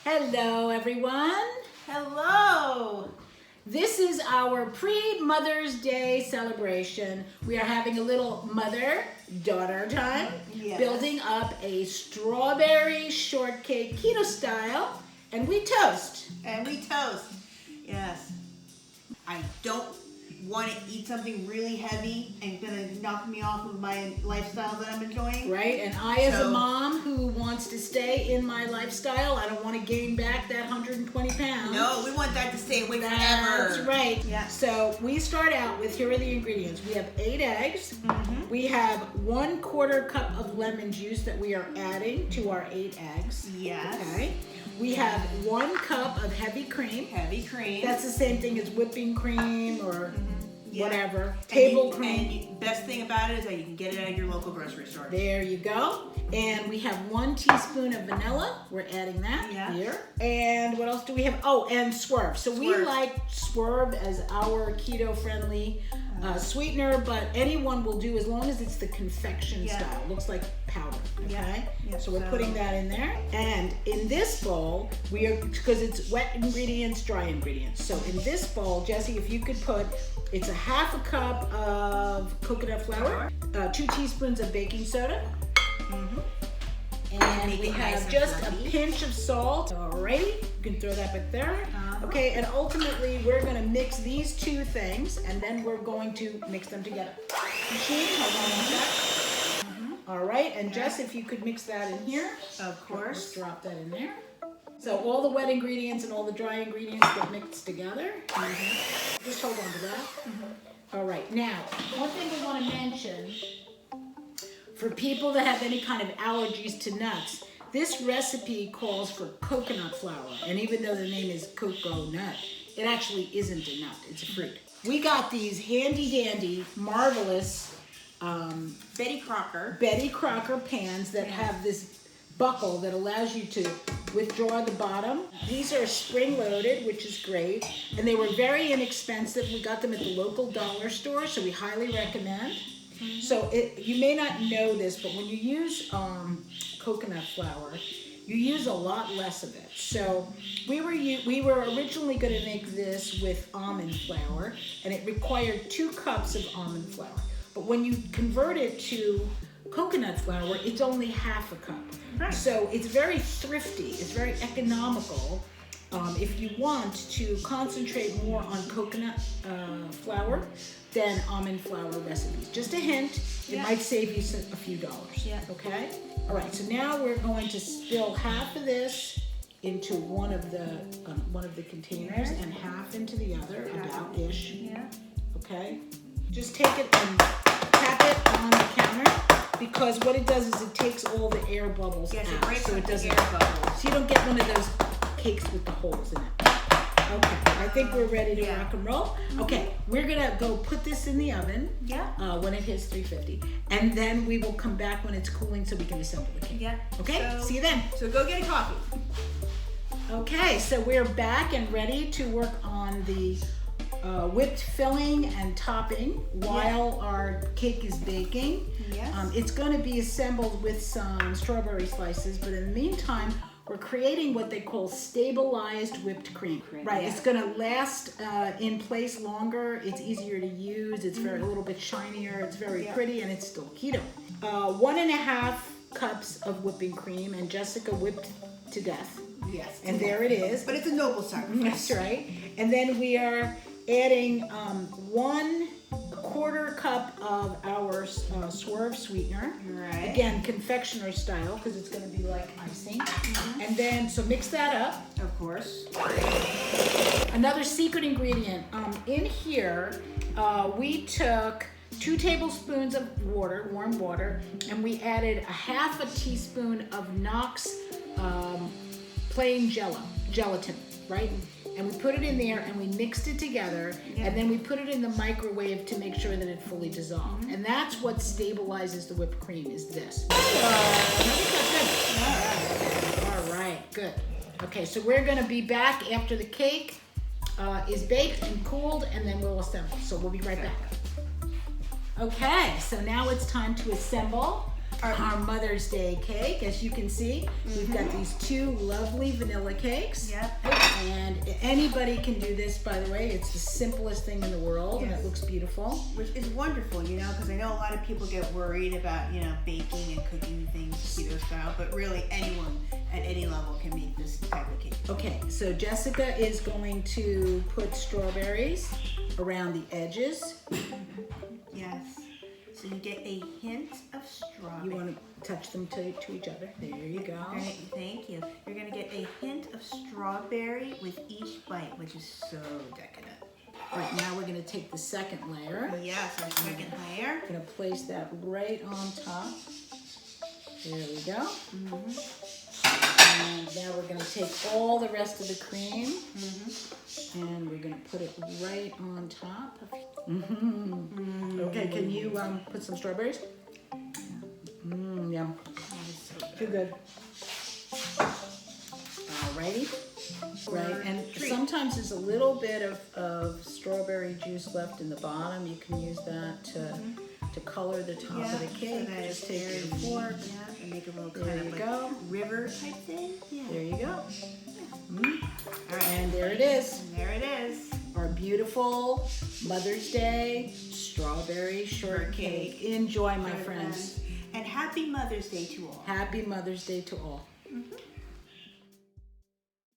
Hello, everyone. Hello. This is our pre-Mother's Day celebration. We are having a little mother-daughter time, building up a strawberry shortcake keto style, and we toast. Yes. I don't want to eat something really heavy and gonna knock me off of my lifestyle that I'm enjoying. Right, and I as a mom who wants to stay in my lifestyle, I don't want to gain back that 120 pounds. No, we want that to stay away forever. That's right. Yeah. So we start out with, here are the ingredients. We have 8 eggs. We have 1/4 cup of lemon juice that we are adding to our 8 eggs. Yes. Okay. We have 1 cup of heavy cream. Heavy cream. That's the same thing as whipping cream or whatever. And Table cream. And best thing about it is that you can get it at your local grocery store. There you go. And we have 1 teaspoon of vanilla. We're adding that here. And what else do we have? Oh, and Swerve. So we like Swerve as our keto-friendly sweetener, but anyone will do as long as it's the confection style. It looks like powder, okay? So we're putting that in there. And in this bowl, we are, because it's wet ingredients, dry ingredients. So in this bowl, Jessie, if you could put, it's a 1/2 cup of coconut flour, 2 teaspoons of baking soda, and we have just a pinch of salt. Alrighty, you can throw that back there. Okay, and ultimately we're going to mix these 2 things, and then we're going to mix them together. Machine, hold on one sec. All right, and Jess, if you could mix that in here. Of course. Let's drop that in there. So all the wet ingredients and all the dry ingredients get mixed together. Just hold on to that. All right, now, one thing I want to mention, for people that have any kind of allergies to nuts, this recipe calls for coconut flour, and even though the name is cocoa nut, it actually isn't a nut, it's a fruit. We got these handy dandy, marvelous Betty Crocker pans that have this buckle that allows you to withdraw the bottom. These are spring loaded, which is great, and they were very inexpensive. We got them at the local dollar store, so we highly recommend. So you may not know this, but when you use coconut flour, you use a lot less of it. So we were originally going to make this with almond flour, and it required 2 cups of almond flour. But when you convert it to coconut flour, it's only 1/2 cup. So it's very thrifty. It's very economical. If you want to concentrate more on coconut flour than almond flour recipes. Just a hint, it might save you a few dollars. Okay? All right, so now we're going to spill 1/2 of this into one of the containers and 1/2 into the other, about-ish. Okay? Just take it and tap it on the counter, because what it does is it takes all the air bubbles out. It breaks so it doesn't air bubbles. So you don't get one of those cakes with the holes in it. Okay, I think we're ready to rock and roll. Okay, we're gonna go put this in the oven when it hits 350, and then we will come back when it's cooling so we can assemble the cake. Okay, see you then. So go get a coffee. Okay, so we're back and ready to work on the whipped filling and topping while our cake is baking. It's going to be assembled with some strawberry slices, but in the meantime, we're creating what they call stabilized whipped cream. Right, it's going to last in place longer. It's easier to use. It's a little bit shinier. It's very pretty, and it's still keto. 1.5 cups of whipping cream, and Jessica whipped to death. And there it is. But it's a noble sacrifice. That's right. And then we are adding 1/4 cup of our Swerve sweetener. Again, confectioner style, because it's going to be like icing. And then, so mix that up. Of course. Another secret ingredient. In here, we took 2 tablespoons of water, warm water, and we added 1/2 teaspoon of Knox plain gelatin, right? And we put it in there and we mixed it together, and then we put it in the microwave to make sure that it fully dissolved. And that's what stabilizes the whipped cream, is this. All right, good. Okay, so we're gonna be back after the cake is baked and cooled, and then we'll assemble. So we'll be right back. Okay, so now it's time to assemble our Mother's Day cake. As you can see, we've got these 2 lovely vanilla cakes. Yep. And anybody can do this, by the way. It's the simplest thing in the world, and Yes. it looks beautiful. Which is wonderful, you know, because I know a lot of people get worried about, you know, baking and cooking things keto style, but really anyone at any level can make this type of cake. Okay, so Jessica is going to put strawberries around the edges. Yes. So you get a hint of strawberry. You want to touch them to each other. There you go. Great, thank you. You're gonna get a hint of strawberry with each bite, which is so decadent. All right, now we're going to take the second layer. Yes, our second layer. I'm going to place that right on top. There we go. And now we're going to take all the rest of the cream and we're going to put it right on top. Okay, can you put some strawberries? Yum. That is so good. Too good. Alrighty. Right, and sometimes there's a little bit of strawberry juice left in the bottom. You can use that to color the top of the cake. So that Just it's take very your fork. Yeah, and make a little There kind you of go. like river type thing. Yeah. There you go. All right. And there it is. And there it is. Our beautiful Mother's Day strawberry shortcake. Enjoy, my friends. And happy Mother's Day to all. Happy Mother's Day to all.